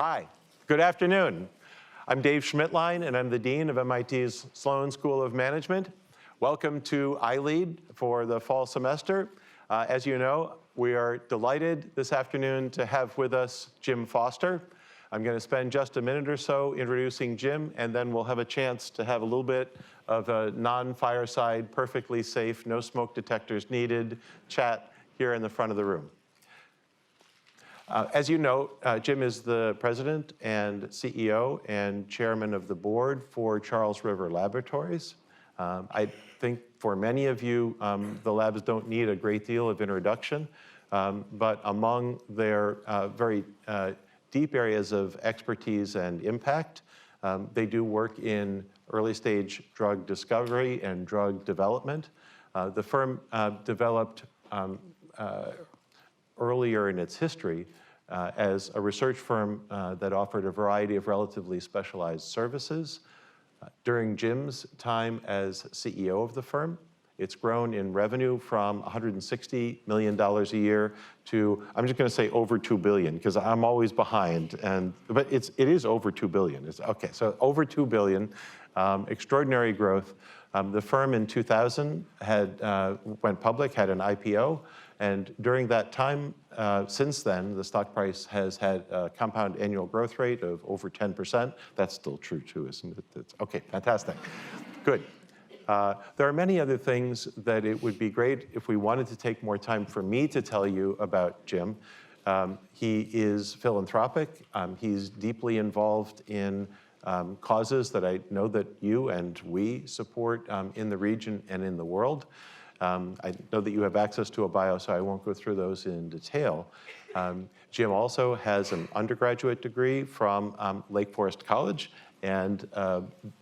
Hi, good afternoon. I'm Dave Schmidtlein, and I'm the Dean of MIT's Sloan School of Management. Welcome to iLead for the fall semester. As you know, we are delighted this afternoon to have with us Jim Foster. I'm going to spend just a minute or so introducing Jim, and then we'll have a chance to have a little bit of a non-fireside, perfectly safe, no smoke detectors needed chat here in the front of the room. As you know, Jim is the president and CEO and chairman of the board for Charles River Laboratories. I think for many of you, the labs don't need a great deal of introduction, but among their very deep areas of expertise and impact, they do work in early stage drug discovery and drug development. The firm developed earlier in its history as a research firm that offered a variety of relatively specialized services. During Jim's time as CEO of the firm, it's grown in revenue from $160 million a year to, I'm just going to say over $2 billion, because I'm always behind, but it is over $2 billion. Okay, so over $2 billion, extraordinary growth. The firm in 2000 went public, had an IPO, and during that time, since then, the stock price has had a compound annual growth rate of over 10%. That's still true too, isn't it? Okay, fantastic. Good. There are many other things that it would be great if we wanted to take more time for me to tell you about Jim. He is philanthropic. He's deeply involved in causes that I know that you and we support in the region and in the world. I know that you have access to a bio, so I won't go through those in detail. Jim also has an undergraduate degree from Lake Forest College and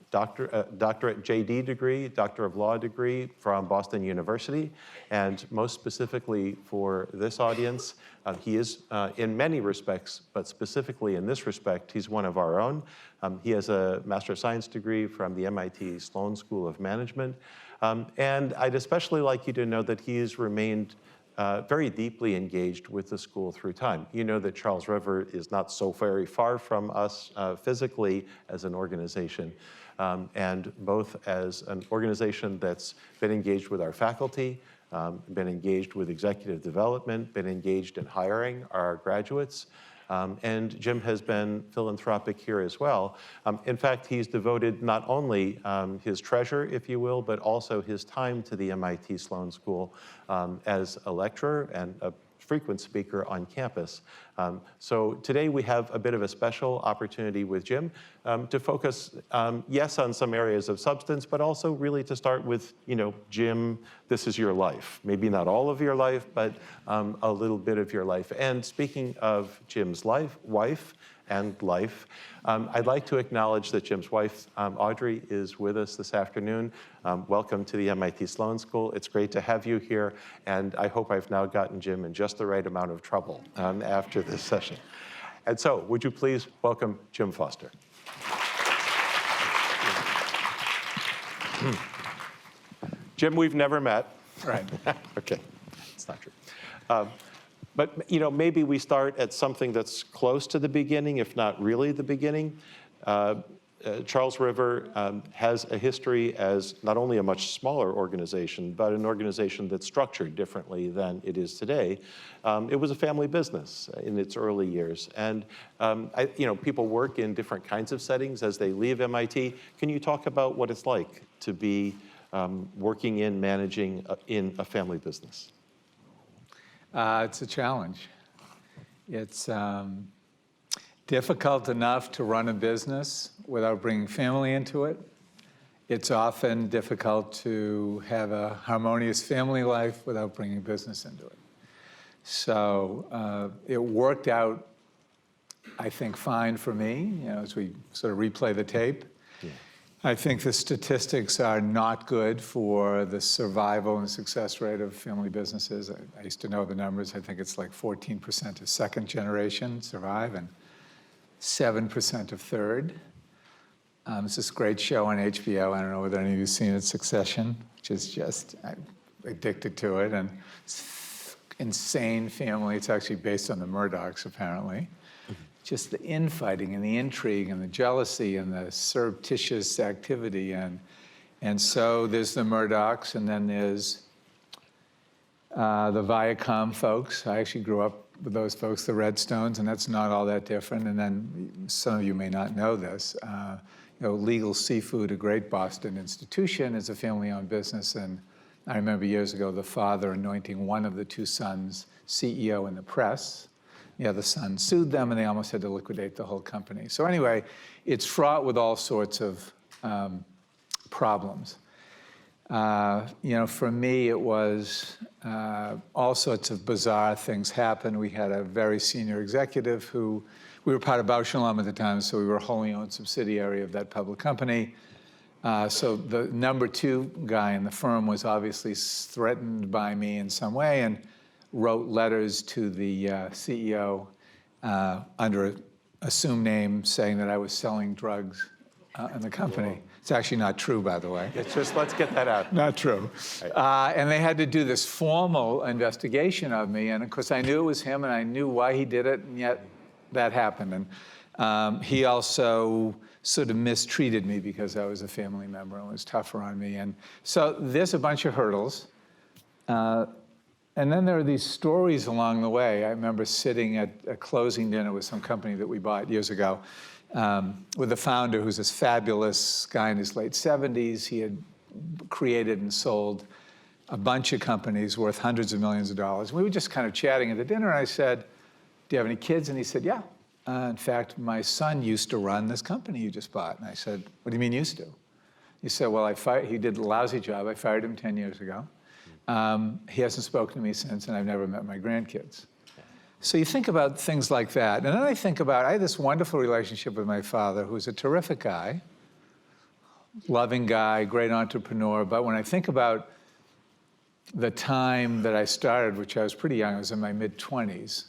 doctorate JD degree, Doctor of Law degree from Boston University. And most specifically for this audience, he is in many respects, but specifically in this respect, he's one of our own. He has a Master of Science degree from the MIT Sloan School of Management. And I'd especially like you to know that he has remained very deeply engaged with the school through time. You know that Charles River is not so very far from us physically as an organization, and both as an organization that's been engaged with our faculty, been engaged with executive development, been engaged in hiring our graduates. And Jim has been philanthropic here as well. In fact, he's devoted not only his treasure, if you will, but also his time to the MIT Sloan School as a lecturer and a frequent speaker on campus. So today we have a bit of a special opportunity with Jim to focus, yes, on some areas of substance, but also really to start with, Jim, this is your life. Maybe not all of your life, but a little bit of your life. And speaking of Jim's wife, I'd like to acknowledge that Jim's wife, Audrey, is with us this afternoon. Welcome to the MIT Sloan School. It's great to have you here, and I hope I've now gotten Jim in just the right amount of trouble after this session. And so, would you please welcome Jim Foster. Jim, we've never met. Right. Okay, it's not true. But maybe we start at something that's close to the beginning, if not really the beginning. Charles River has a history as not only a much smaller organization, but an organization that's structured differently than it is today. It was a family business in its early years. And people work in different kinds of settings as they leave MIT. Can you talk about what it's like to be working in, managing in a family business? It's a challenge. It's difficult enough to run a business without bringing family into it. It's often difficult to have a harmonious family life without bringing business into it. So it worked out, I think, fine for me, as we sort of replay the tape. Yeah. I think the statistics are not good for the survival and success rate of family businesses. I used to know the numbers. I think it's like 14% of second generation survive and 7% of third. It's this great show on HBO. I don't know whether any of you have seen it, Succession, which is just, I'm addicted to it. And it's insane family. It's actually based on the Murdochs, apparently. just the infighting and the intrigue and the jealousy and the surreptitious activity. And so there's the Murdochs, and then there's the Viacom folks. I actually grew up with those folks, the Redstones, and that's not all that different. And then some of you may not know this. Legal Seafood, a great Boston institution, is a family-owned business. And I remember years ago the father anointing one of the two sons CEO in the press. The other son sued them, and they almost had to liquidate the whole company. So anyway, it's fraught with all sorts of problems. For me, it was all sorts of bizarre things happened. We had a very senior executive who, we were part of Bausch & Lomb at the time, so we were a wholly owned subsidiary of that public company. So the number two guy in the firm was obviously threatened by me in some way and wrote letters to the CEO under an assumed name saying that I was selling drugs in the company. Whoa. It's actually not true, by the way. Let's get that out. Not true. Right. And they had to do this formal investigation of me. And of course, I knew it was him and I knew why he did it, and yet that happened. And he also sort of mistreated me because I was a family member and was tougher on me. And so there's a bunch of hurdles. And then there are these stories along the way. I remember sitting at a closing dinner with some company that we bought years ago with the founder, who's this fabulous guy in his late 70s. He had created and sold a bunch of companies worth hundreds of millions of dollars. We were just kind of chatting at the dinner, and I said, "Do you have any kids?" And he said, "Yeah. In fact, my son used to run this company you just bought." And I said, "What do you mean used to?" He said, "Well, he did a lousy job. I fired him 10 years ago. He hasn't spoken to me since, and I've never met my grandkids." So you think about things like that. And then I think about, I had this wonderful relationship with my father, who's a terrific guy, loving guy, great entrepreneur. But when I think about the time that I started, which I was pretty young, I was in my mid-20s,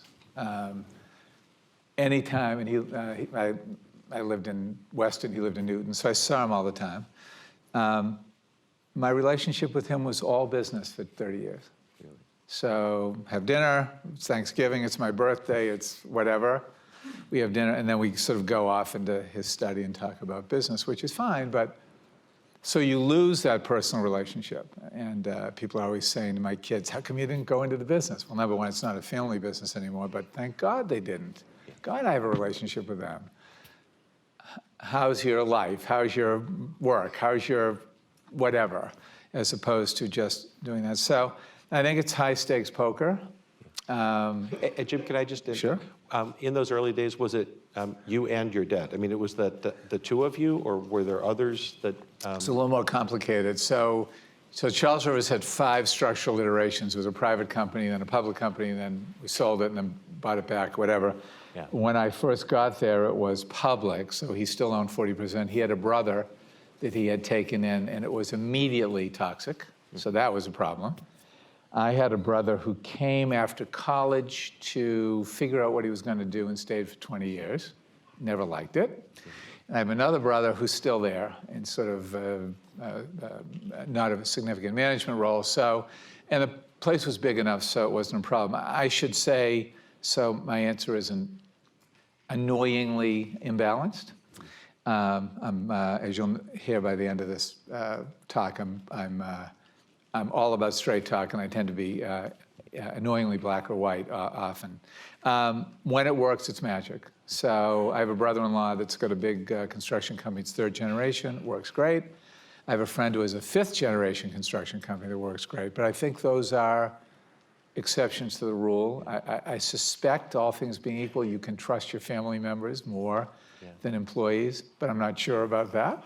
anytime, and I lived in Weston, he lived in Newton, so I saw him all the time. My relationship with him was all business for 30 years. So have dinner, it's Thanksgiving, it's my birthday, it's whatever. We have dinner, and then we sort of go off into his study and talk about business, which is fine, but so you lose that personal relationship. And people are always saying to my kids, "How come you didn't go into the business?" Well, number one, it's not a family business anymore, but thank God they didn't. God, I have a relationship with them. How's your life? How's your work? How's your whatever? As opposed to just doing that. So I think it's high-stakes poker. Jim, can I just... Sure. In those early days, was it you and your dad? I mean, it was the two of you, or were there others that... It's a little more complicated. So Charles Rivers had 5 structural iterations. It was a private company, then a public company, and then we sold it and then bought it back, whatever. Yeah. When I first got there, it was public, so he still owned 40%. He had a brother that he had taken in, and it was immediately toxic, so that was a problem. I had a brother who came after college to figure out what he was going to do and stayed for 20 years. Never liked it. And I have another brother who's still there in sort of not a significant management role. So, and the place was big enough, so it wasn't a problem. I should say, so my answer isn't annoyingly imbalanced. As you'll hear by the end of this talk, I'm all about straight talk, and I tend to be annoyingly black or white often. When it works, it's magic. So I have a brother-in-law that's got a big construction company. It's 3rd generation. It works great. I have a friend who has a 5th generation construction company that works great. But I think those are exceptions to the rule. I suspect, all things being equal, you can trust your family members more than employees, but I'm not sure about that.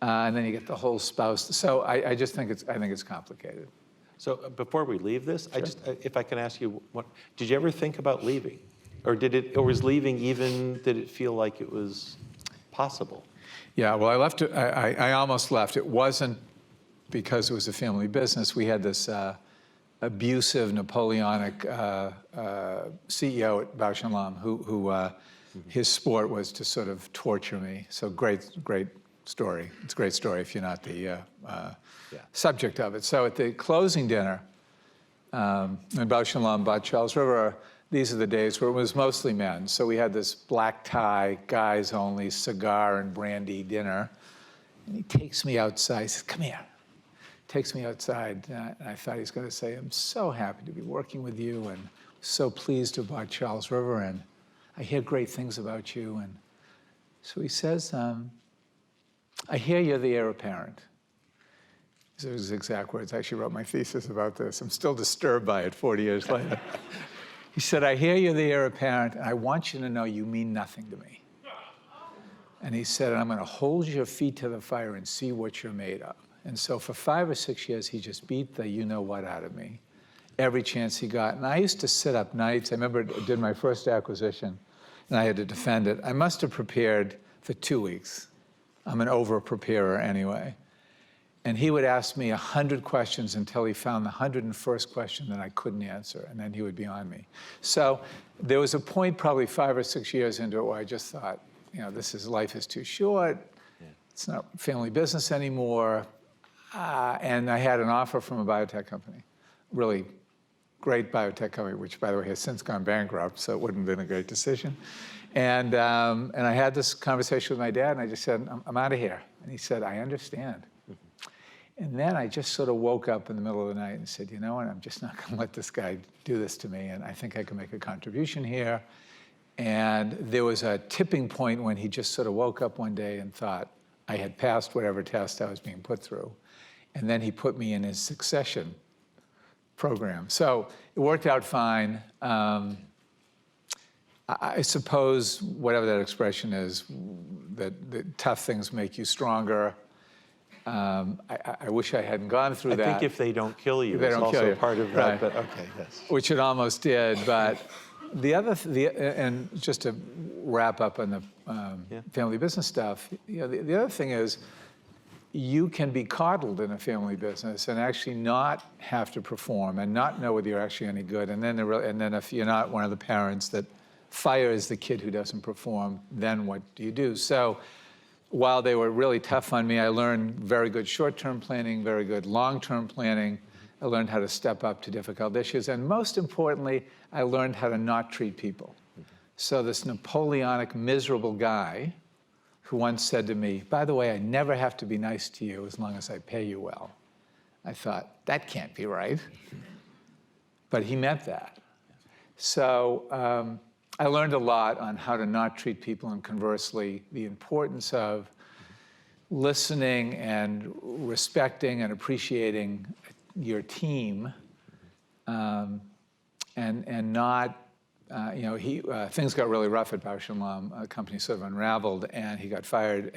And then you get the whole spouse. So I just think it's complicated. So before we leave this, Sure. if I can ask you, did you ever think about leaving? Or was leaving did it feel like it was possible? Yeah, well, I left. I almost left. It wasn't because it was a family business. We had this abusive Napoleonic CEO at Bausch & Lomb who his sport was to sort of torture me. So great story. It's a great story if you're not the subject of it. So at the closing dinner, when Bausch & Lomb bought Charles River, these are the days where it was mostly men. So we had this black tie, guys only, cigar and brandy dinner. And he takes me outside. He says, come here. Takes me outside. And I thought he was going to say, I'm so happy to be working with you and so pleased to bought Charles River. And I hear great things about you. And so he says, I hear you're the heir apparent. These are his exact words. I actually wrote my thesis about this. I'm still disturbed by it 40 years later. He said, I hear you're the heir apparent, and I want you to know you mean nothing to me. And he said, I'm going to hold your feet to the fire and see what you're made of. And so for 5 or 6 years, he just beat the you-know-what out of me every chance he got. And I used to sit up nights. I remember I did my first acquisition, and I had to defend it. I must have prepared for 2 weeks. I'm an over-preparer anyway. And he would ask me 100 questions until he found the 101st question that I couldn't answer, and then he would be on me. So there was a point probably 5 or 6 years into it where I just thought, life is too short. Yeah. It's not family business anymore. And I had an offer from a biotech company, really great biotech company, which, by the way, has since gone bankrupt, so it wouldn't have been a great decision. And I had this conversation with my dad, and I just said, I'm out of here. And he said, I understand. And then I just sort of woke up in the middle of the night and said, you know what, I'm just not going to let this guy do this to me, and I think I can make a contribution here. And there was a tipping point when he just sort of woke up one day and thought I had passed whatever test I was being put through. And then he put me in his succession program. So it worked out fine. I suppose, whatever that expression is, that tough things make you stronger. I wish I hadn't gone through that. I think if they don't kill you, they it's don't also kill you. part of that. Right. But okay, yes. Which it almost did, but and just to wrap up on the family business stuff, the other thing is, you can be coddled in a family business and actually not have to perform and not know whether you're actually any good. And then if you're not one of the parents that fires the kid who doesn't perform, then what do you do? So while they were really tough on me, I learned very good short-term planning, very good long-term planning. I learned how to step up to difficult issues. And most importantly, I learned how to not treat people. So this Napoleonic, miserable guy who once said to me, by the way, I never have to be nice to you as long as I pay you well. I thought, that can't be right. But he meant that. So I learned a lot on how to not treat people, and conversely, the importance of listening and respecting and appreciating your team, and not, things got really rough at Bausch & Lomb. The company sort of unraveled, and he got fired,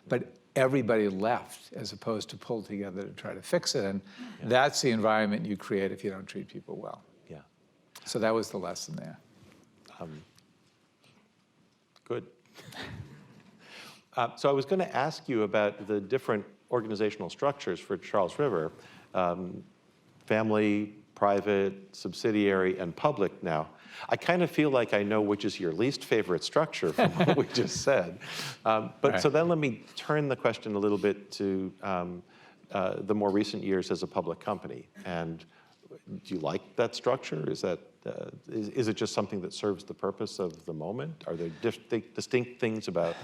but everybody left as opposed to pull together to try to fix it. And that's the environment you create if you don't treat people well. Yeah. So that was the lesson there. Good. So I was going to ask you about the different organizational structures for Charles River, family, private, subsidiary, and public now. I kind of feel like I know which is your least favorite structure from what we just said. So then let me turn the question a little bit to the more recent years as a public company. And do you like that structure? Is it just something that serves the purpose of the moment? Are there distinct things about,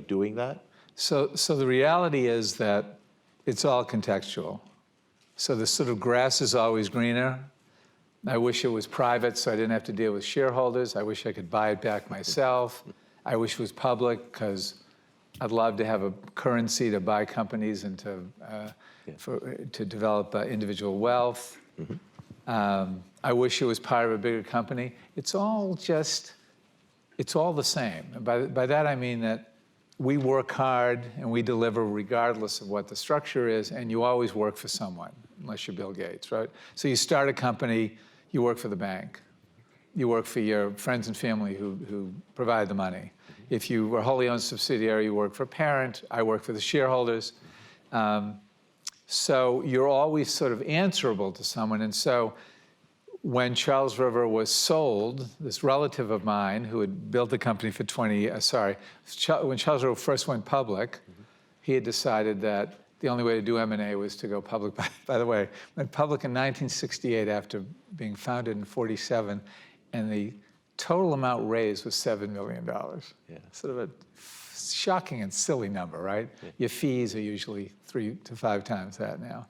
doing that? So the reality is that it's all contextual. So the sort of grass is always greener. I wish it was private so I didn't have to deal with shareholders. I wish I could buy it back myself. I wish it was public because I'd love to have a currency to buy companies and to develop individual wealth. Mm-hmm. I wish it was part of a bigger company. It's all the same. And by that I mean that we work hard and we deliver regardless of what the structure is, and you always work for someone, unless you're Bill Gates, right? So you start a company, you work for the bank. You work for your friends and family who provide the money. If you were a wholly owned subsidiary, you work for a parent. I work for the shareholders. So you're always sort of answerable to someone. And so when Charles River was sold, this relative of mine who had built the company for when Charles River first went public, he had decided that the only way to do M&A was to go public. By the way, went public in 1968 after being founded in 47. and the total amount raised was $7 million. Yeah. Sort of a shocking and silly number, right? Yeah. Your fees are usually 3 to 5 times that now.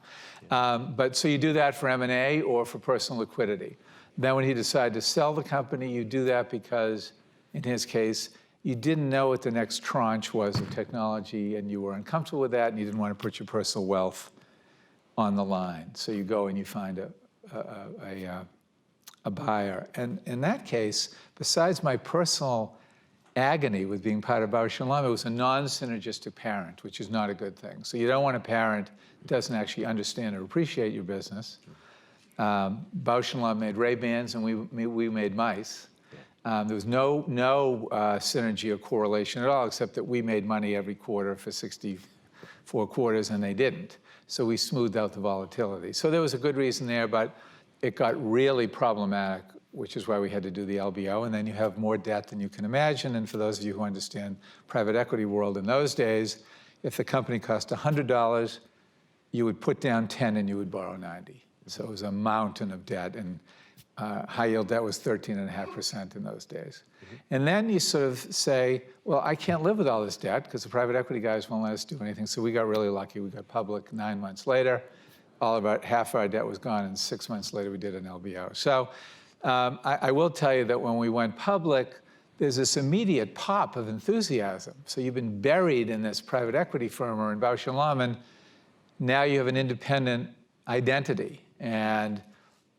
But so you do that for M&A or for personal liquidity. Then when he decided to sell the company, you do that because, in his case, you didn't know what the next tranche was of technology, and you were uncomfortable with that, and you didn't want to put your personal wealth on the line. So you go and you find a buyer. And in that case, besides my personal agony with being part of Bausch & Lomb, it was a non-synergistic parent, which is not a good thing. So you don't want a parent that doesn't actually understand or appreciate your business. Bausch & Lomb made Ray-Bans, and we made mice. There was no synergy or correlation at all, except that we made money every quarter for 64 quarters, and they didn't. So we smoothed out the volatility. So there was a good reason there, but it got really problematic, which is why we had to do the LBO. And then you have more debt than you can imagine. And for those of you who understand private equity world in those days, if the company cost $100, you would put down 10 and you would borrow 90. So it was a mountain of debt, and high yield debt was 13.5% in those days. And then you sort of say, well, I can't live with all this debt because the private equity guys won't let us do anything. So we got really lucky. We got public 9 months later. About half our debt was gone, and 6 months later we did an LBO. So I will tell you that when we went public, there's this immediate pop of enthusiasm. So you've been buried in this private equity firm or in Bausch & Lomb, and now you have an independent identity, and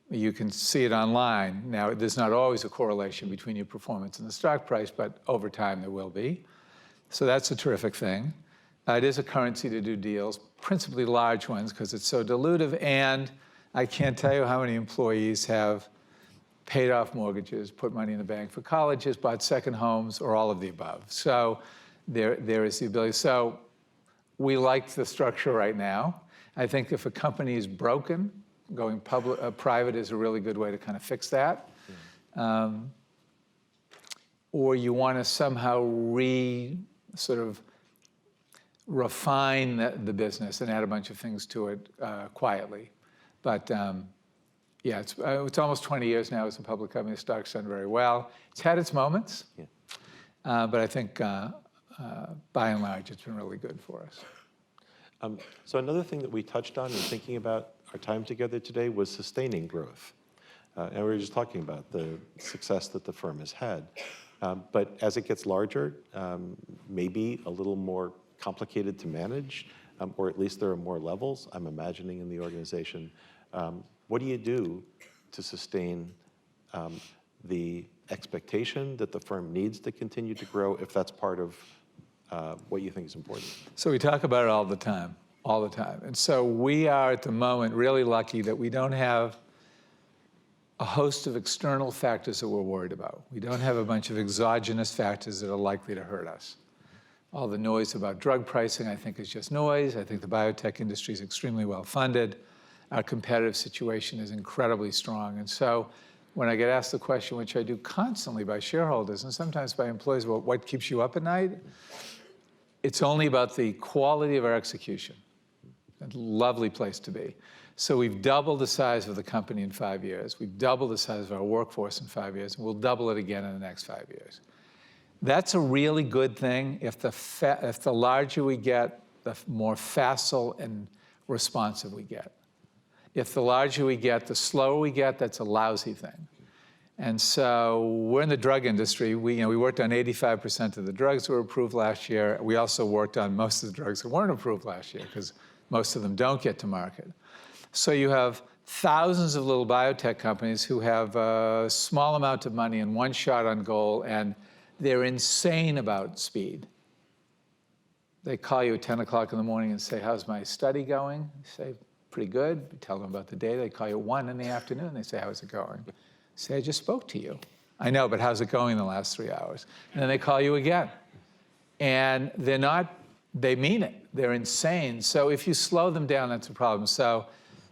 you can see it online. Now, there's not always a correlation between your performance and the stock price, but over time there will be. So that's a terrific thing. It is a currency to do deals, principally large ones, because it's so dilutive, and I can't tell you how many employees have paid off mortgages, put money in the bank for colleges, bought second homes, or all of the above. So there is the ability. So we like the structure right now. I think if a company is broken, going private is a really good way to kind of fix that. Or you want to somehow sort of refine the business and add a bunch of things to it quietly. But yeah, it's almost 20 years now as a public company. The stock's done very well. It's had its moments, but I think by and large, it's been really good for us. So another thing that we touched on in thinking about our time together today was sustaining growth. And we were just talking about the success that the firm has had. But as it gets larger, maybe a little more complicated to manage, or at least there are more levels, I'm imagining, in the organization. What do you do to sustain the expectation that the firm needs to continue to grow, if that's part of what you think is important? So we talk about it all the time. And so we are at the moment really lucky that we don't have a host of external factors that we're worried about. We don't have a bunch of exogenous factors that are likely to hurt us. All the noise about drug pricing, I think, is just noise. I think the biotech industry is extremely well funded. Our competitive situation is incredibly strong. And so when I get asked the question, which I do constantly by shareholders and sometimes by employees, well, what keeps you up at night? It's only about the quality of our execution. A lovely place to be. So we've doubled the size of the company in 5 years. We've doubled the size of our workforce in 5 years, and we'll double it again in the next 5 years. That's a really good thing. If the larger we get, the more facile and responsive we get. If the larger we get, the slower we get, that's a lousy thing. And so we're in the drug industry. We worked on 85% of the drugs that were approved last year. We also worked on most of the drugs that weren't approved last year, because most of them don't get to market. So you have thousands of little biotech companies who have a small amount of money and one shot on goal, and they're insane about speed. They call you at 10 o'clock in the morning and say, how's my study going? You say, pretty good. You tell them about the data. They call you at 1 in the afternoon. They say, how's it going? You say, I just spoke to you. I know, but how's it going in the last 3 hours? And then they call you again. And they mean it. They're insane. So if you slow them down, that's a problem. So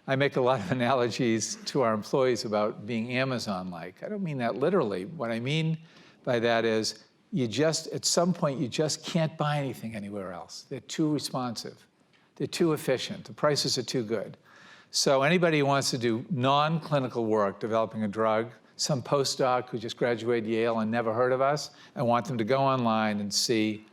I make a lot of analogies to our employees about being Amazon-like. I don't mean that literally. What I mean by that is at some point, you just can't buy anything anywhere else. They're too responsive. They're too efficient. The prices are too good. So anybody who wants to do non-clinical work, developing a drug, some postdoc who just graduated Yale and never heard of us. I want them to go online and see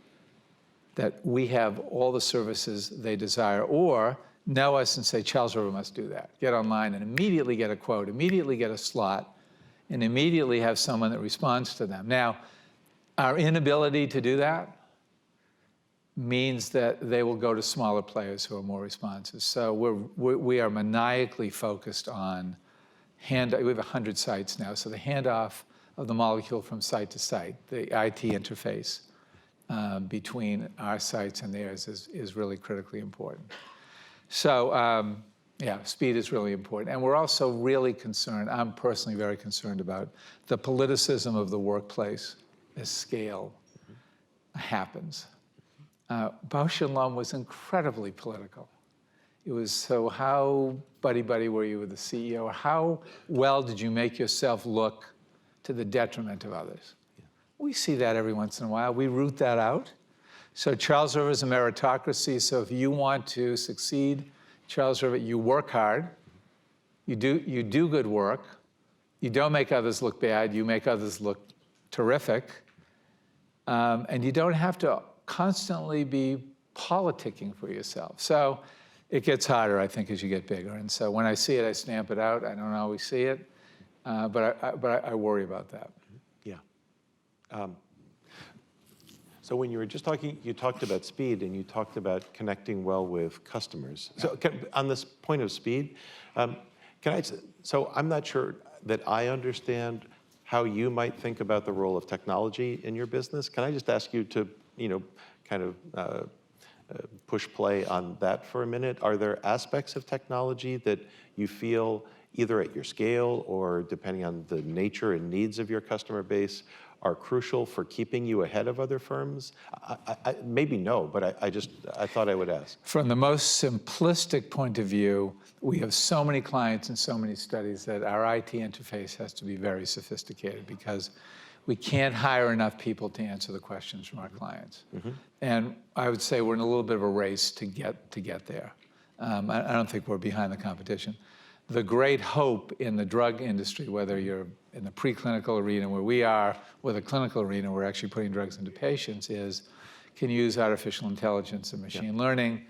that we have all the services they desire, or know us and say, Charles River must do that. Get online and immediately get a quote, immediately get a slot, and immediately have someone that responds to them. Now, our inability to do that means that they will go to smaller players who are more responsive. So we are maniacally focused on we have 100 sites now, so the handoff of the molecule from site to site, the IT interface between our sites and theirs is really critically important. So yeah, speed is really important. And we're also really concerned, I'm personally very concerned about the politicism of the workplace as scale happens. Bausch & Lomb was incredibly political. It was, so how buddy-buddy were you with the CEO? How well did you make yourself look to the detriment of others? Yeah. We see that every once in a while. We root that out. So Charles River is a meritocracy. So if you want to succeed, Charles River, you work hard, you do good work, you don't make others look bad, you make others look terrific, and you don't have to constantly be politicking for yourself. So it gets harder, I think, as you get bigger. And so when I see it, I stamp it out. I don't always see it, but I worry about that. Yeah. So when you were just talking, you talked about speed and you talked about connecting well with customers. So on this point of speed, so I'm not sure that I understand how you might think about the role of technology in your business. Can I just ask you to, kind of push play on that for a minute? Are there aspects of technology that you feel, either at your scale or depending on the nature and needs of your customer base, are crucial for keeping you ahead of other firms? Maybe no, but I thought I would ask. From the most simplistic point of view, we have so many clients and so many studies that our IT interface has to be very sophisticated because we can't hire enough people to answer the questions from our clients. Mm-hmm. And I would say we're in a little bit of a race to get there. I don't think we're behind the competition. The great hope in the drug industry, whether you're in the preclinical arena where we are, or the clinical arena where we're actually putting drugs into patients, is can you use artificial intelligence and machine learning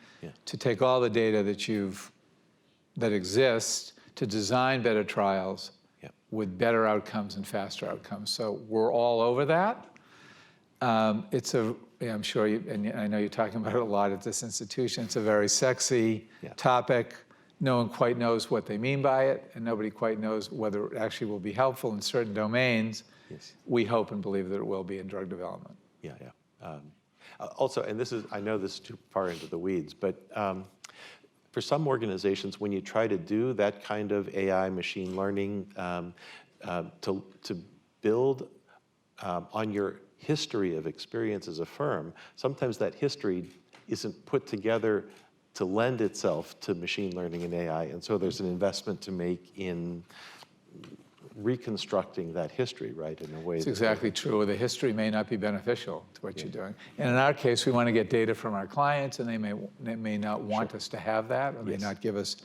to take all the data that exists to design better trials with better outcomes and faster outcomes. So we're all over that. I'm sure and I know you're talking about it a lot at this institution, it's a very sexy topic. No one quite knows what they mean by it, and nobody quite knows whether it actually will be helpful in certain domains. Yes. We hope and believe that it will be in drug development. Yeah. Also, and I know this is too far into the weeds, but for some organizations, when you try to do that kind of AI machine learning, to build on your history of experience as a firm, sometimes that history isn't put together to lend itself to machine learning and AI, and so there's an investment to make in reconstructing that history, right, in a way. It's exactly true. The history may not be beneficial to what you're doing. And in our case, we want to get data from our clients, and they may not want us to have that, or may not give us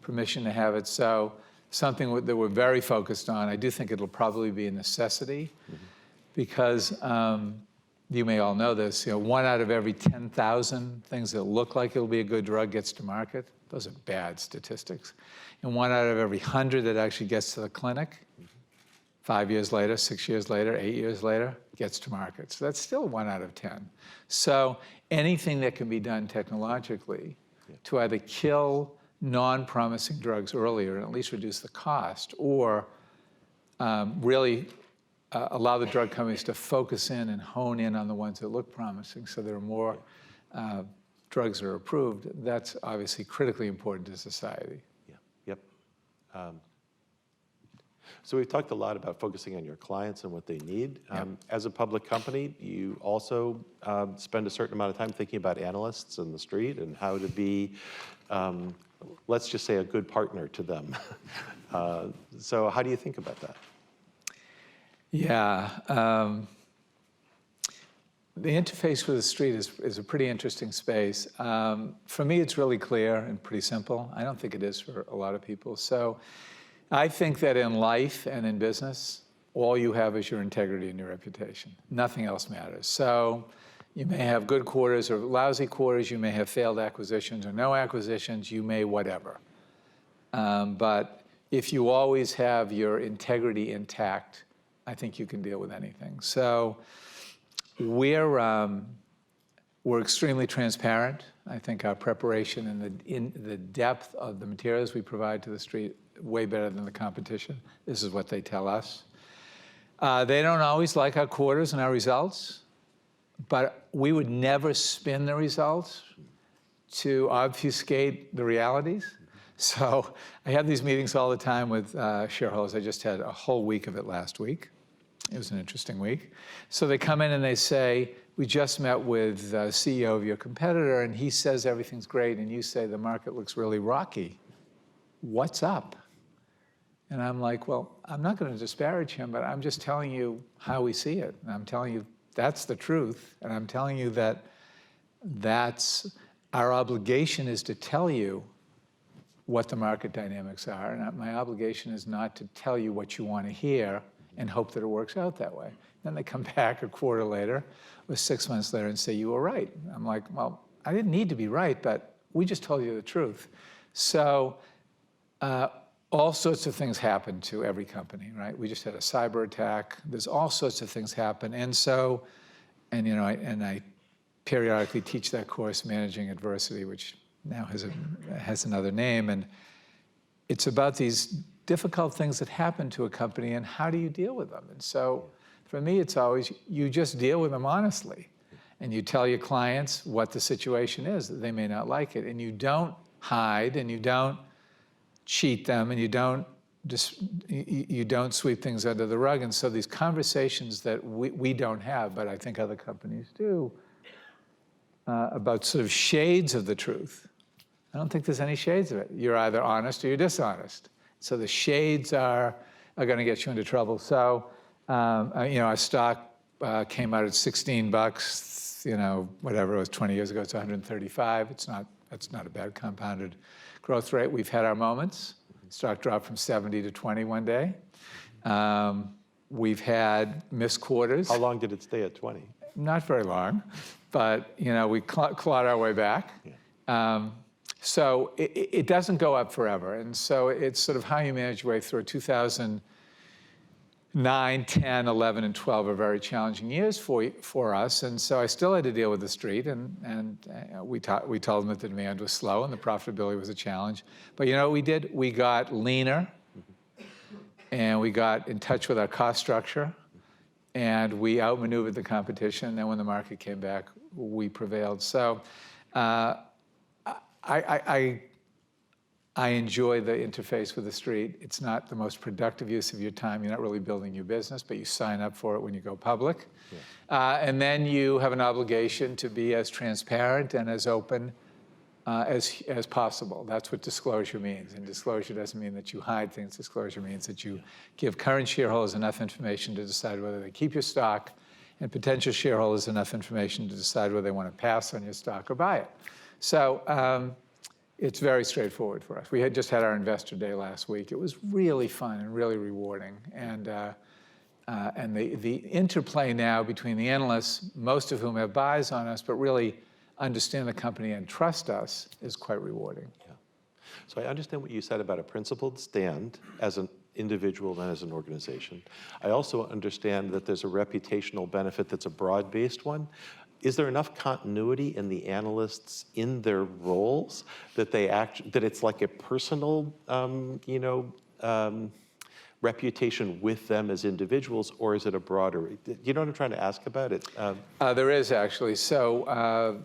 permission to have it. So something that we're very focused on, I do think it'll probably be a necessity, because you may all know this, 1 out of every 10,000 things that look like it'll be a good drug gets to market. Those are bad statistics. And 1 out of every 100 that actually gets to the clinic, 5 years later, 6 years later, 8 years later, gets to market. So that's still 1 out of 10. So anything that can be done technologically to either kill non-promising drugs earlier and at least reduce the cost, or really allow the drug companies to focus in and hone in on the ones that look promising so there are more drugs that are approved, that's obviously critically important to society. Yep. So we've talked a lot about focusing on your clients and what they need. As a public company, you also spend a certain amount of time thinking about analysts in the street and how to be, let's just say, a good partner to them. So how do you think about that? Yeah. The interface with the street is a pretty interesting space. For me, it's really clear and pretty simple. I don't think it is for a lot of people. So I think that in life and in business, all you have is your integrity and your reputation. Nothing else matters. So you may have good quarters or lousy quarters. You may have failed acquisitions or no acquisitions. You may whatever. But if you always have your integrity intact, I think you can deal with anything. So we're extremely transparent. I think our preparation and in the depth of the materials we provide to the street, way better than the competition. This is what they tell us. They don't always like our quarters and our results, but we would never spin the results to obfuscate the realities. So I have these meetings all the time with shareholders. I just had a whole week of it last week. It was an interesting week. So they come in and they say, we just met with the CEO of your competitor, and he says everything's great, and you say the market looks really rocky. What's up? And I'm like, well, I'm not going to disparage him, but I'm just telling you how we see it. And I'm telling you that's the truth. And I'm telling you that that's our obligation is to tell you what the market dynamics are. And my obligation is not to tell you what you want to hear and hope that it works out that way. Then they come back a quarter later or 6 months later and say, you were right. I'm like, well, I didn't need to be right, but we just told you the truth. So all sorts of things happen to every company, right? We just had a cyber attack. There's all sorts of things happen. And so, and you know, I periodically teach that course, Managing Adversity, which now has another name. And it's about these difficult things that happen to a company and how do you deal with them? And so for me, it's always, you just deal with them honestly. And you tell your clients what the situation is, that they may not like it. And you don't hide and you don't cheat them and you don't sweep things under the rug. And so these conversations that we don't have, but I think other companies do, about sort of shades of the truth. I don't think there's any shades of it. You're either honest or you're dishonest. So the shades are going to get you into trouble. So, you know, our stock came out at $16, you know, whatever it was 20 years ago, it's 135. That's not a bad compounded growth rate. We've had our moments. Stock dropped from 70 to 20 one day. We've had missed quarters. How long did it stay at 20? Not very long, but, you know, we clawed our way back. Yeah. So it doesn't go up forever. And so it's sort of how you manage your way through. 2009, 10, 11, and 12 are very challenging years for us. And so I still had to deal with the street. And we told them that the demand was slow and the profitability was a challenge. But you know what we did? We got leaner. And we got in touch with our cost structure. And we outmaneuvered the competition. And then when the market came back, we prevailed. So I enjoy the interface with the street. It's not the most productive use of your time. You're not really building your business, but you sign up for it when you go public. Yeah. And then you have an obligation to be as transparent and as open as possible. That's what disclosure means. And disclosure doesn't mean that you hide things. Disclosure means that you give current shareholders enough information to decide whether they keep your stock and potential shareholders enough information to decide whether they want to pass on your stock or buy it. So it's very straightforward for us. We had just had our investor day last week. It was really fun and really rewarding. And the interplay now between the analysts, most of whom have buys on us, but really understand the company and trust us, is quite rewarding. Yeah. So I understand what you said about a principled stand as an individual and as an organization. I also understand that there's a reputational benefit that's a broad-based one. Is there enough continuity in the analysts in their roles that that it's like a personal, reputation with them as individuals, or is it a broader? You know what I'm trying to ask about it? There is actually. So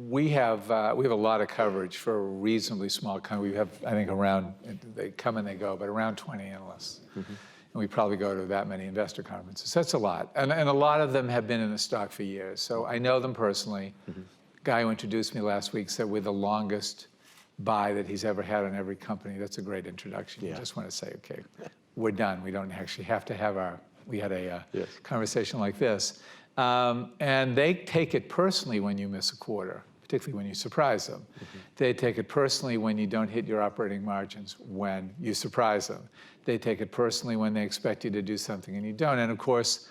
we have a lot of coverage for a reasonably small company. We have, I think, around, they come and they go, but around 20 analysts. Mm-hmm. And we probably go to that many investor conferences. That's a lot. And a lot of them have been in the stock for years. So I know them personally. Mm-hmm. Guy who introduced me last week said we're the longest buy that he's ever had on every company. That's a great introduction. Yeah. You just want to say, okay, we're done. We don't actually have to have we had a conversation like this. And they take it personally when you miss a quarter, particularly when you surprise them. They take it personally when you don't hit your operating margins when you surprise them. They take it personally when they expect you to do something and you don't. And of course,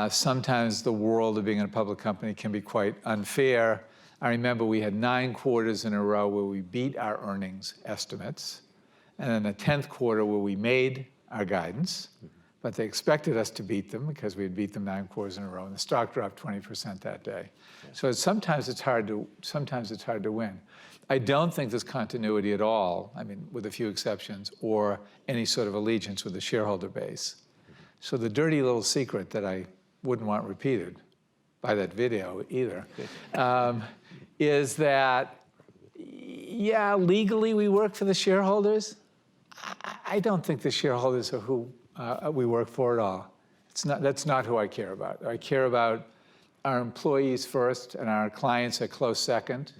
sometimes the world of being in a public company can be quite unfair. I remember we had 9 quarters in a row where we beat our earnings estimates, and then the 10th quarter where we made our guidance, but they expected us to beat them because we had beat them 9 quarters in a row, and the stock dropped 20% that day. Yeah. So sometimes it's hard to win. I don't think there's continuity at all, I mean, with a few exceptions, or any sort of allegiance with the shareholder base. So the dirty little secret that I wouldn't want repeated by that video either, is that, yeah, legally we work for the shareholders. I don't think the shareholders are who we work for at all. That's not who I care about. I care about our employees first and our clients a close second.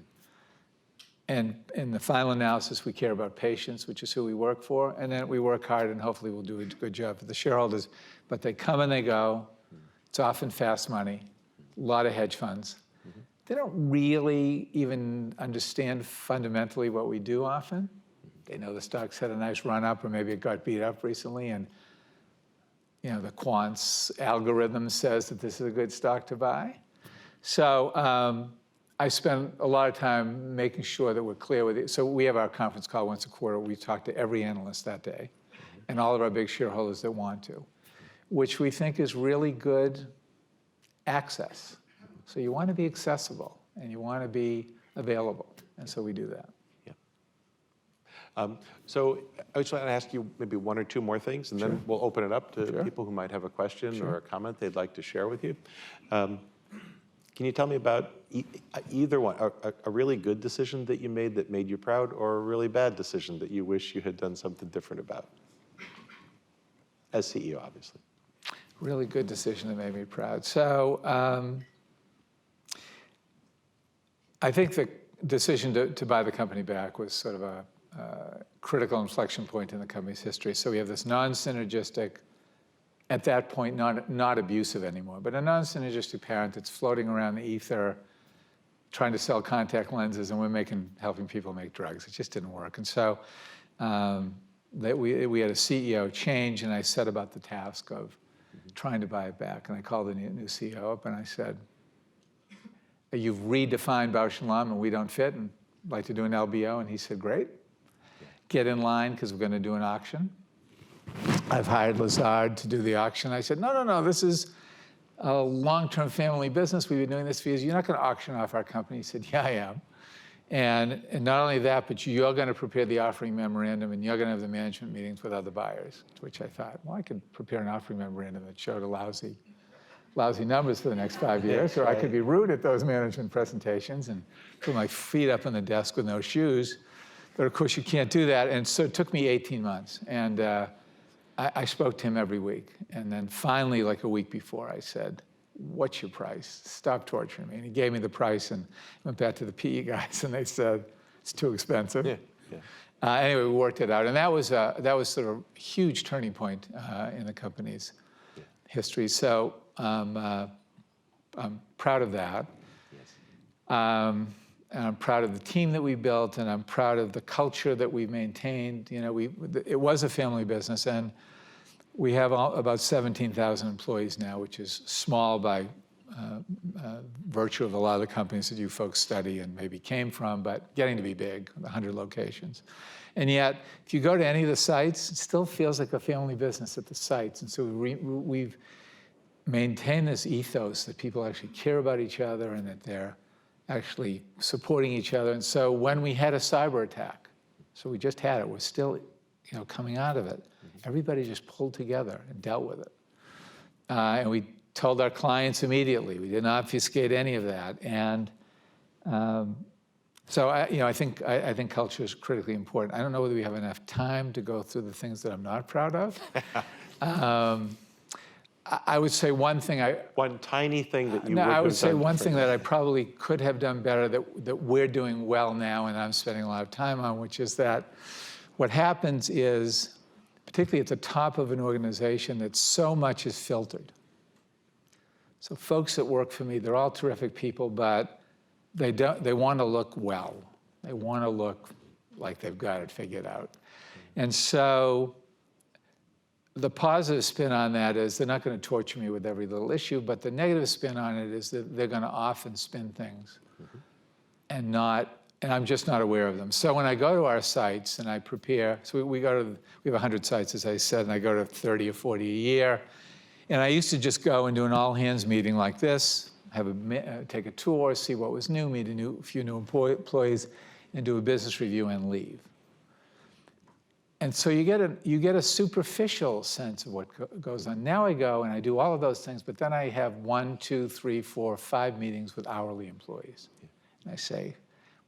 And in the final analysis, we care about patients, which is who we work for. And then we work hard and hopefully we'll do a good job for the shareholders. But they come and they go. It's often fast money, a lot of hedge funds. They don't really even understand fundamentally what we do often. They know the stock's had a nice run up or maybe it got beat up recently and the quant's algorithm says that this is a good stock to buy. So I spend a lot of time making sure that we're clear with it. So we have our conference call once a quarter. We talk to every analyst that day and all of our big shareholders that want to, which we think is really good access. So you want to be accessible and you want to be available. And so we do that. So I just want to ask you maybe 1 or 2 more things, and then we'll open it up to people who might have a question or a comment they'd like to share with you. Can you tell me about either one, a really good decision that you made you proud, or a really bad decision that you wish you had done something different about? As CEO, obviously. Really good decision that made me proud. So I think the decision to buy the company back was sort of a critical inflection point in the company's history. So we have this non-synergistic, at that point, not abusive anymore, but a non-synergistic parent that's floating around the ether, trying to sell contact lenses, and we're helping people make drugs. It just didn't work. And so we had a CEO change, and I set about the task of trying to buy it back. And I called the new CEO up, and I said, "You've redefined Bausch & Lomb, and we don't fit, and I'd like to do an LBO." And he said, "Great. Get in line, because we're going to do an auction." I've hired Lazard to do the auction. I said, no, this is a long-term family business. We've been doing this for years. You're not going to auction off our company. He said, "Yeah, I am. And not only that, but you're going to prepare the offering memorandum, and you're going to have the management meetings with other buyers." To which I thought, well, I could prepare an offering memorandum that showed a lousy numbers for the next 5 years, or I could be rude at those management presentations and put my feet up on the desk with no shoes. But of course, you can't do that. And so it took me 18 months. And I spoke to him every week. And then finally, like a week before, I said, "What's your price? Stop torturing me." And he gave me the price and went back to the PE guys, and they said, "It's too expensive." Anyway, we worked it out. And that was sort of a huge turning point in the company's history. So I'm proud of that. And I'm proud of the team that we built, and I'm proud of the culture that we maintained. It was a family business, and we have about 17,000 employees now, which is small by virtue of a lot of the companies that you folks study and maybe came from, but getting to be big, 100 locations. And yet, if you go to any of the sites, it still feels like a family business at the sites. And so we've maintained this ethos that people actually care about each other and that they're actually supporting each other. And so when we had a cyber attack, so we just had it, we're still coming out of it, everybody just pulled together and dealt with it. And we told our clients immediately. We didn't obfuscate any of that. And so I think culture is critically important. I don't know whether we have enough time to go through the things that I'm not proud of. I would say one thing one tiny thing that you I would say one thing that I probably could have done better that we're doing well now and I'm spending a lot of time on, which is that what happens is, particularly at the top of an organization, that so much is filtered. So folks that work for me, they're all terrific people, but they want to look well. They want to look like they've got it figured out. And so the positive spin on that is they're not going to torture me with every little issue, but the negative spin on it is that they're going to often spin things and I'm just not aware of them. So when I go to our sites and I prepare, so we have 100 sites, as I said, and I go to 30 or 40 a year. And I used to just go and do an all-hands meeting like this, take a tour, see what was new, meet a few new employees, and do a business review and leave. And so you get a superficial sense of what goes on. Now I go and I do all of those things, but then I have 1, 2, 3, 4, 5 meetings with hourly employees. And I say,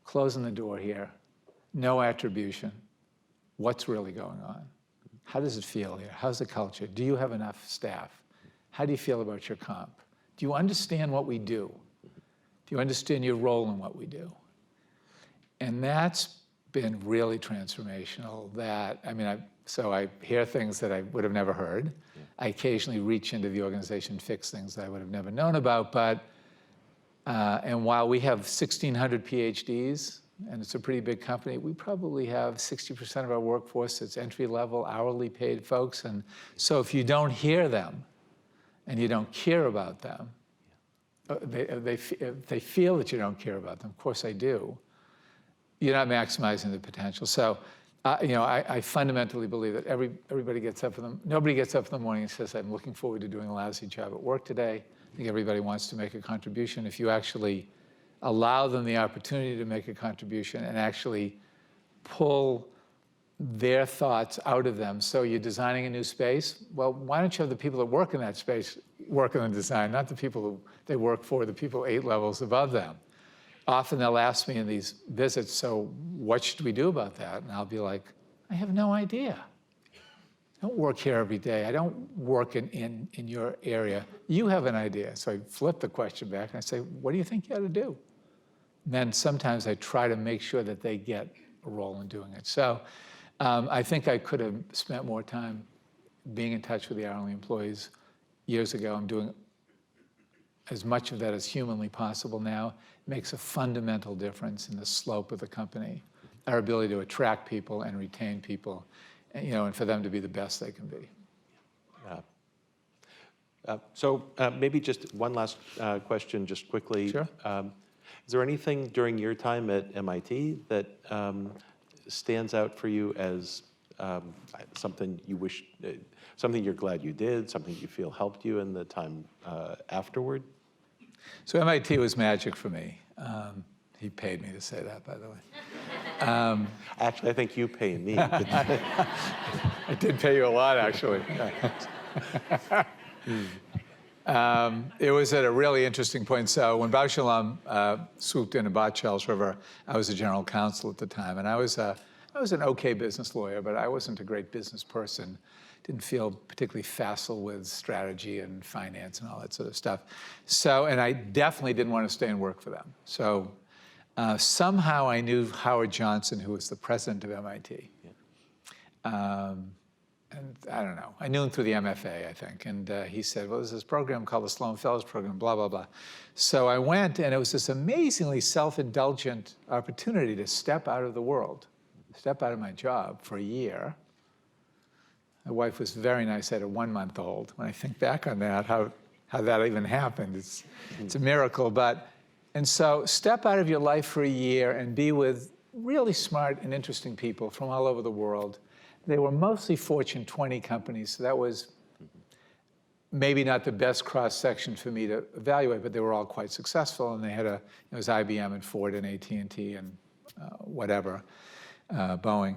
closing the door here, no attribution. What's really going on? How does it feel here? How's the culture? Do you have enough staff? How do you feel about your comp? Do you understand what we do? Do you understand your role in what we do? And that's been really transformational. So I hear things that I would have never heard. Yeah. I occasionally reach into the organization, fix things that I would have never known about, and while we have 1,600 PhDs, and it's a pretty big company, we probably have 60% of our workforce that's entry-level, hourly paid folks. And so if you don't hear them and you don't care about them, they feel that you don't care about them. Of course I do. You're not maximizing the potential. So, I fundamentally believe that everybody gets up nobody gets up in the morning and says, I'm looking forward to doing a lousy job at work today. I think everybody wants to make a contribution. If you actually allow them the opportunity to make a contribution and actually pull their thoughts out of them. So you're designing a new space. Well, why don't you have the people that work in that space work on the design, not the people who they work for, the people 8 levels above them. Often they'll ask me in these visits, so what should we do about that? And I'll be like, I have no idea. I don't work here every day. I don't work in your area. You have an idea. So I flip the question back and I say, what do you think you ought to do? And then sometimes I try to make sure that they get a role in doing it. So I think I could have spent more time being in touch with the hourly employees years ago. I'm doing as much of that as humanly possible now. It makes a fundamental difference in the slope of the company, our ability to attract people and retain people, and for them to be the best they can be. So maybe just one last question, just quickly. Sure. Is there anything during your time at MIT that stands out for you as something you wish, something you're glad you did, something you feel helped you in the time afterward? So MIT was magic for me. He paid me to say that, by the way. Actually, I think you pay me. I did pay you a lot, actually. It was at a really interesting point. So when Bausch Shalom swooped in and bought Charles River, I was the general counsel at the time. And I was an okay business lawyer, but I wasn't a great business person. Didn't feel particularly facile with strategy and finance and all that sort of stuff. So, and I definitely didn't want to stay and work for them. So somehow I knew Howard Johnson, who was the president of MIT. Yeah. And I don't know, I knew him through the MFA, I think. And he said, well, there's this program called the Sloan Fellows Program, blah, blah, blah. So I went, and it was this amazingly self-indulgent opportunity to step out of the world, step out of my job for a year. My wife was very nice. I had a 1-month-old. When I think back on that, how that even happened, it's a miracle. And so step out of your life for a year and be with really smart and interesting people from all over the world. They were mostly Fortune 20 companies, so that was maybe not the best cross-section for me to evaluate, but they were all quite successful, and they had it was IBM and Ford and AT&T and whatever, Boeing.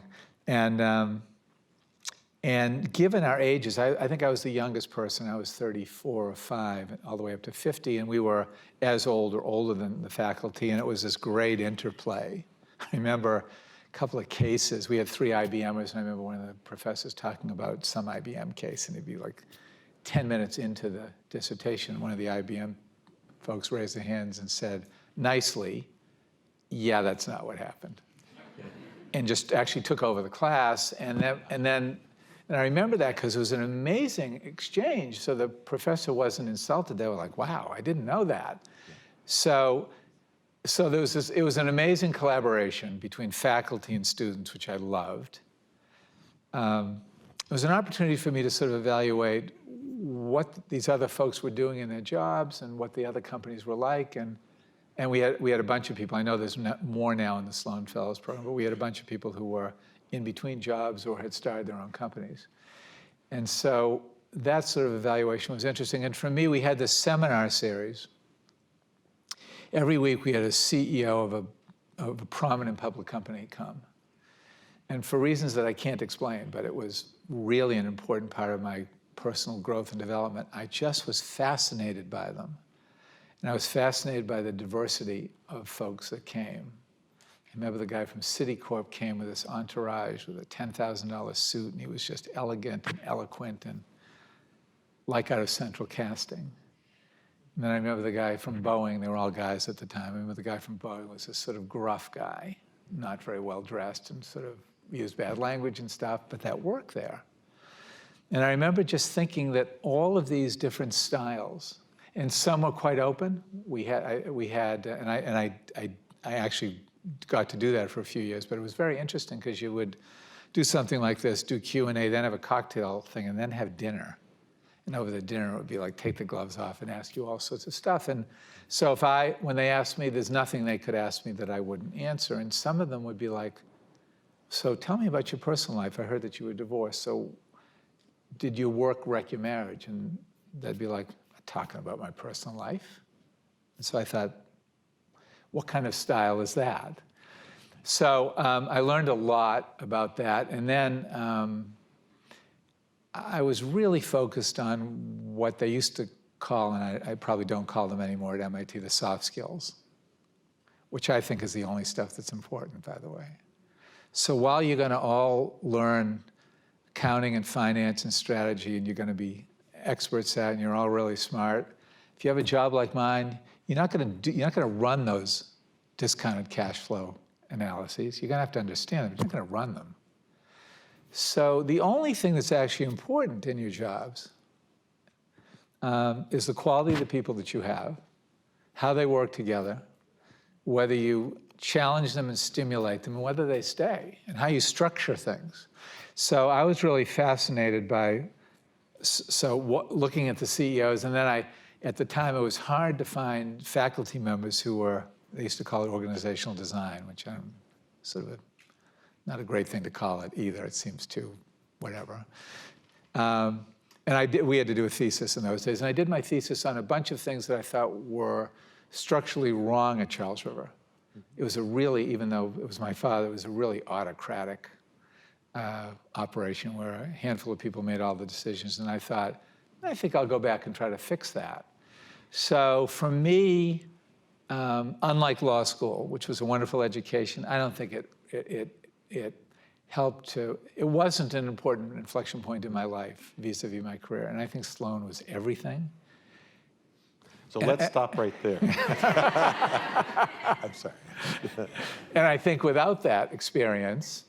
And given our ages, I think I was the youngest person. I was 34 or 5, all the way up to 50, and we were as old or older than the faculty, and it was this great interplay. I remember a couple of cases. We had 3 IBMers, and I remember one of the professors talking about some IBM case, and he'd be like 10 minutes into the dissertation, one of the IBM folks raised their hands and said, nicely, yeah, that's not what happened. And just actually took over the class, and I remember that because it was an amazing exchange. So the professor wasn't insulted. They were like, wow, I didn't know that. Yeah. so there was this, it was an amazing collaboration between faculty and students, which I loved. It was an opportunity for me to sort of evaluate what these other folks were doing in their jobs and what the other companies were like. And we had a bunch of people. I know there's more now in the Sloan Fellows Program, but we had a bunch of people who were in between jobs or had started their own companies. And so that sort of evaluation was interesting. And for me, we had this seminar series. Every week we had a CEO of a prominent public company come. And for reasons that I can't explain, but it was really an important part of my personal growth and development, I just was fascinated by them. And I was fascinated by the diversity of folks that came. I remember the guy from Citicorp came with this entourage with a $10,000 suit, and he was just elegant and eloquent and like out of Central Casting. And then I remember the guy from Boeing, they were all guys at the time. I remember the guy from Boeing was this sort of gruff guy, not very well dressed and sort of used bad language and stuff, but that worked there. And I remember just thinking that all of these different styles, and some were quite open. I actually got to do that for a few years, but it was very interesting because you would do something like this, do Q&A, then have a cocktail thing, and then have dinner. And over the dinner, it would be like, take the gloves off and ask you all sorts of stuff. And so when they asked me, there's nothing they could ask me that I wouldn't answer. And some of them would be like, so tell me about your personal life. I heard that you were divorced. So did your work wreck your marriage? And they'd be like, talking about my personal life. And so I thought, what kind of style is that? So I learned a lot about that. And then I was really focused on what they used to call, and I probably don't call them anymore at MIT, the soft skills, which I think is the only stuff that's important, by the way. So while you're going to all learn accounting and finance and strategy, and you're going to be experts at, and you're all really smart, if you have a job like mine, you're not going to run those discounted cash flow analyses. You're going to have to understand them, but you're not going to run them. So the only thing that's actually important in your jobs is the quality of the people that you have, how they work together, whether you challenge them and stimulate them, and whether they stay, and how you structure things. So I was really fascinated by looking at the CEOs, and then at the time, it was hard to find faculty members who were, they used to call it organizational design, which I'm sort of not a great thing to call it either. It seems too whatever. And we had to do a thesis in those days. And I did my thesis on a bunch of things that I thought were structurally wrong at Charles River. It was a really, even though it was my father, it was a really autocratic operation where a handful of people made all the decisions. And I thought, I think I'll go back and try to fix that. So for me, unlike law school, which was a wonderful education, I don't think it helped to, it wasn't an important inflection point in my life vis-a-vis my career. And I think Sloan was everything. So let's stop right there. I'm sorry. And I think without that experience,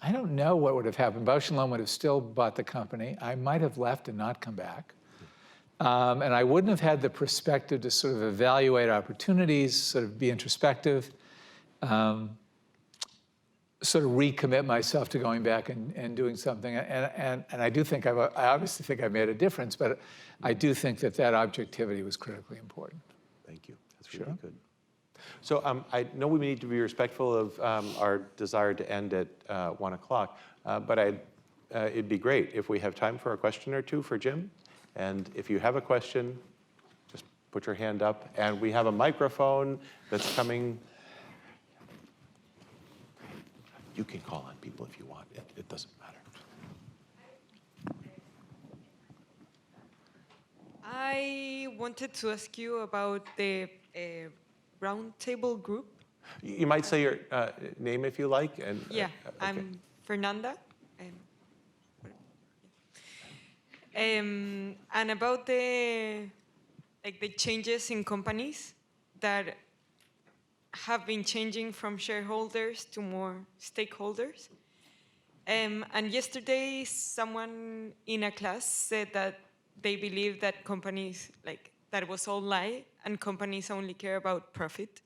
I don't know what would have happened. Bausch & Lomb would have still bought the company. I might have left and not come back. And I wouldn't have had the perspective to sort of evaluate opportunities, sort of be introspective, sort of recommit myself to going back and doing something. And I do think I obviously think I made a difference, but I do think that objectivity was critically important. Thank you. That's really good. So I know we need to be respectful of our desire to end at 1 o'clock, but it'd be great if we have time for a question or two for Jim. And if you have a question, just put your hand up. And we have a microphone that's coming. You can call on people if you want. It doesn't matter. I wanted to ask you about the roundtable group. You might say your name if you like. And Yeah, okay. I'm Fernanda. And about the changes in companies that have been changing from shareholders to more stakeholders. And yesterday, someone in a class said that they believe that companies, that was all lie, and companies only care about profit.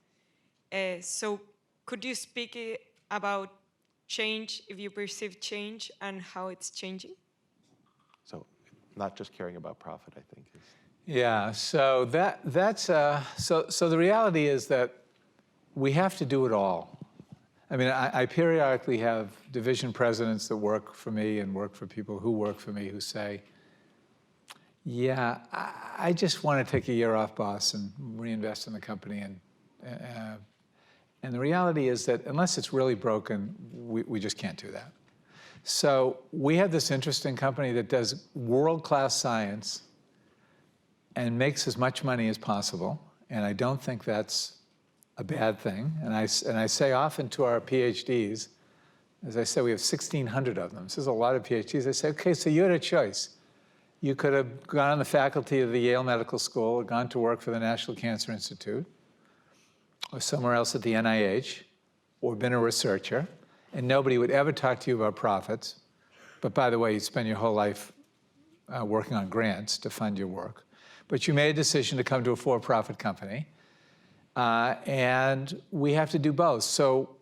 So could you speak about change, if you perceive change and how it's changing? So not just caring about profit, I think. Yeah, so so the reality is that we have to do it all. I mean, I periodically have division presidents that work for me and work for people who work for me who say, yeah, I just want to take a year off, boss, and reinvest in the company. And the reality is that unless it's really broken, we just can't do that. So we have this interesting company that does world-class science and makes as much money as possible. And I don't think that's a bad thing. And I say often to our PhDs, as I said, we have 1,600 of them. This is a lot of PhDs. I say, okay, so you had a choice. You could have gone on the faculty of the Yale Medical School, or gone to work for the National Cancer Institute, or somewhere else at the NIH, or been a researcher, and nobody would ever talk to you about profits. But by the way, you spend your whole life working on grants to fund your work. But you made a decision to come to a for-profit company, and we have to do both. So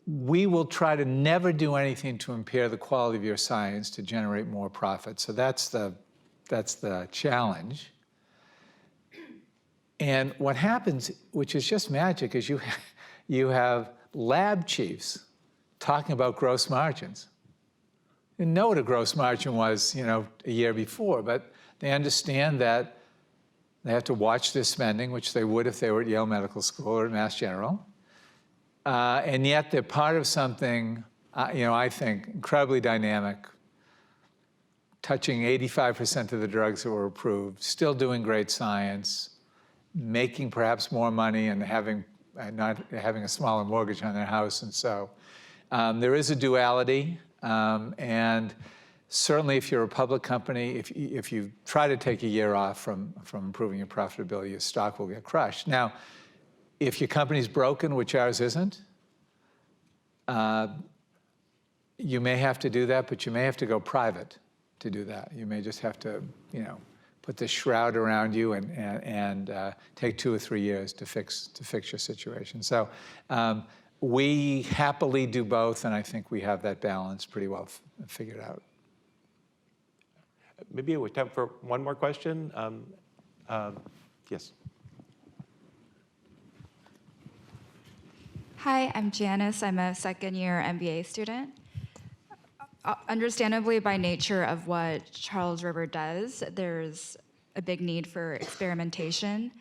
we will try to never do anything to impair the quality of your science to generate more profit. So that's the challenge. And what happens, which is just magic, is you have lab chiefs talking about gross margins. They didn't know what a gross margin was, a year before, but they understand that they have to watch their spending, which they would if they were at Yale Medical School or at Mass General. And yet they're part of something, I think, incredibly dynamic, touching 85% of the drugs that were approved, still doing great science, making perhaps more money and not having a smaller mortgage on their house. And so there is a duality. And certainly if you're a public company, if you try to take a year off from improving your profitability, your stock will get crushed. Now, if your company's broken, which ours isn't, you may have to do that, but you may have to go private to do that. You may just have to, put the shroud around you and take 2 or 3 years to fix your situation. So we happily do both, and I think we have that balance pretty well figured out. Maybe we have time for one more question. Yes. Hi, I'm Janice. I'm a second-year MBA student. Understandably, by nature of what Charles River does, there's a big need for experimentation.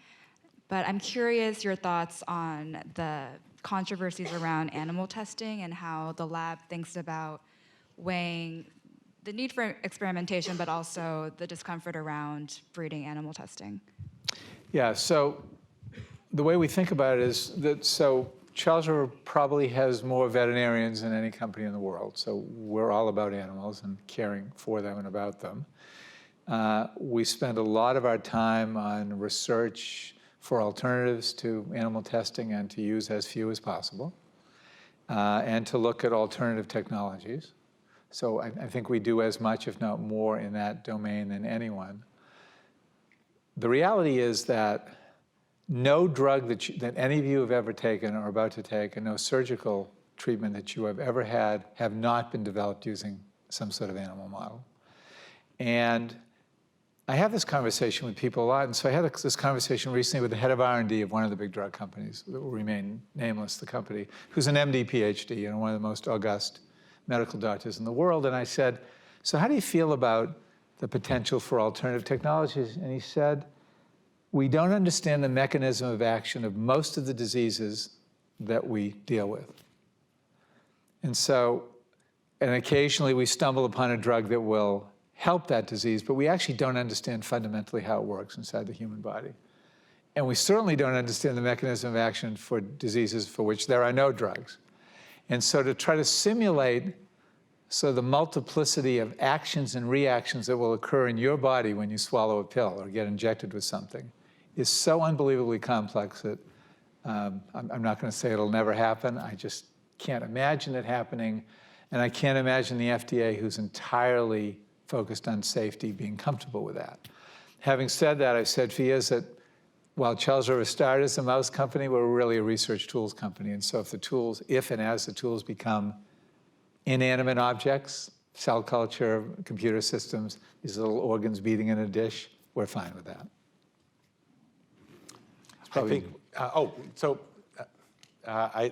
But I'm curious your thoughts on the controversies around animal testing and how the lab thinks about weighing the need for experimentation, but also the discomfort around breeding animal testing. Yeah, so the way we think about it is that, Charles River probably has more veterinarians than any company in the world. So we're all about animals and caring for them and about them. We spend a lot of our time on research for alternatives to animal testing and to use as few as possible, and to look at alternative technologies. So I think we do as much, if not more, in that domain than anyone. The reality is that no drug that any of you have ever taken or are about to take, and no surgical treatment that you have ever had, have not been developed using some sort of animal model. And I have this conversation with people a lot, and so I had this conversation recently with the head of R&D of one of the big drug companies that will remain nameless, the company, who's an MD, PhD, and one of the most august medical doctors in the world. And I said, so how do you feel about the potential for alternative technologies? And he said, we don't understand the mechanism of action of most of the diseases that we deal with. And occasionally we stumble upon a drug that will help that disease, but we actually don't understand fundamentally how it works inside the human body. And we certainly don't understand the mechanism of action for diseases for which there are no drugs. And so to try to simulate the multiplicity of actions and reactions that will occur in your body when you swallow a pill or get injected with something is so unbelievably complex that I'm not going to say it'll never happen. I just can't imagine it happening. And I can't imagine the FDA, who's entirely focused on safety, being comfortable with that. Having said that, I've said for years that while Charles River started as a mouse company, we're really a research tools company. And so if and as the tools become inanimate objects, cell culture, computer systems, these little organs beating in a dish, we're fine with that.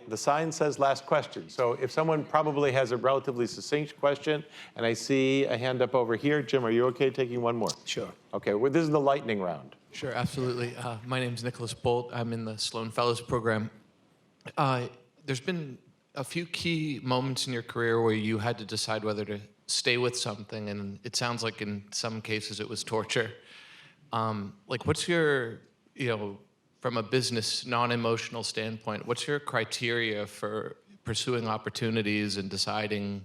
The sign says last question. So if someone probably has a relatively succinct question, and I see a hand up over here, Jim, are you okay taking one more? Sure. Okay, well, this is the lightning round. Sure, absolutely. My name is Nicholas Bolt. I'm in the Sloan Fellows Program. There's been a few key moments in your career where you had to decide whether to stay with something, and it sounds like in some cases it was torture. What's your, from a business, non-emotional standpoint, what's your criteria for pursuing opportunities and deciding,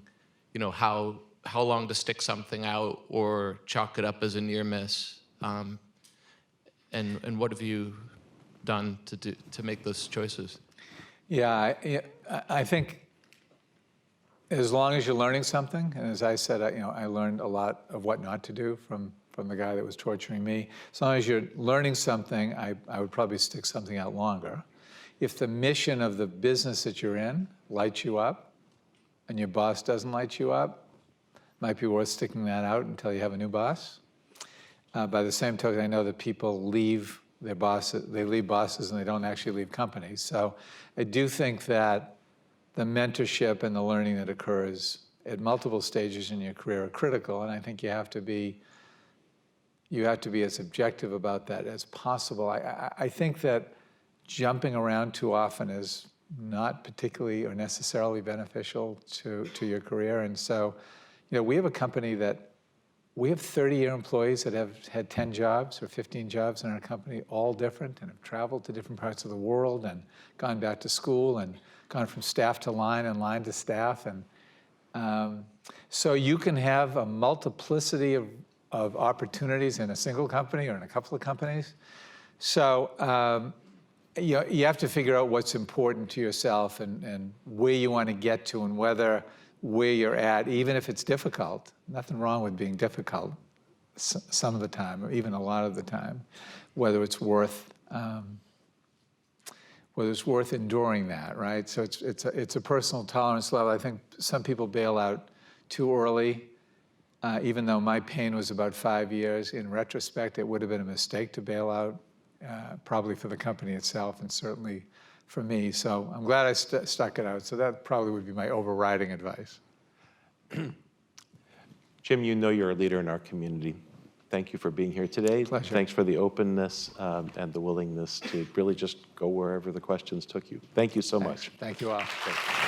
how long to stick something out or chalk it up as a near miss? And what have you done to make those choices? Yeah, I think as long as you're learning something, and as I said, I learned a lot of what not to do from the guy that was torturing me. As long as you're learning something, I would probably stick something out longer. If the mission of the business that you're in lights you up, and your boss doesn't light you up, might be worth sticking that out until you have a new boss. By the same token, I know that people leave their bosses, they leave bosses and they don't actually leave companies. So I do think that the mentorship and the learning that occurs at multiple stages in your career are critical, and I think you have to be as objective about that as possible. I think that jumping around too often is not particularly or necessarily beneficial to your career. And so, we have a company that we have 30-year employees that have had 10 jobs or 15 jobs in our company, all different, and have traveled to different parts of the world and gone back to school and gone from staff to line and line to staff. And so you can have a multiplicity of opportunities in a single company or in a couple of companies. So you have to figure out what's important to yourself and where you want to get to, and where you're at, even if it's difficult. Nothing wrong with being difficult some of the time, or even a lot of the time, whether it's worth enduring that, right? So it's a personal tolerance level. I think some people bail out too early, even though my pain was about 5 years. In retrospect, it would have been a mistake to bail out, probably for the company itself and certainly for me. So I'm glad I stuck it out. So that probably would be my overriding advice. Jim, you're a leader in our community. Thank you for being here today. Pleasure. Thanks for the openness and the willingness to really just go wherever the questions took you. Thank you so much. Thank you all. Thank you.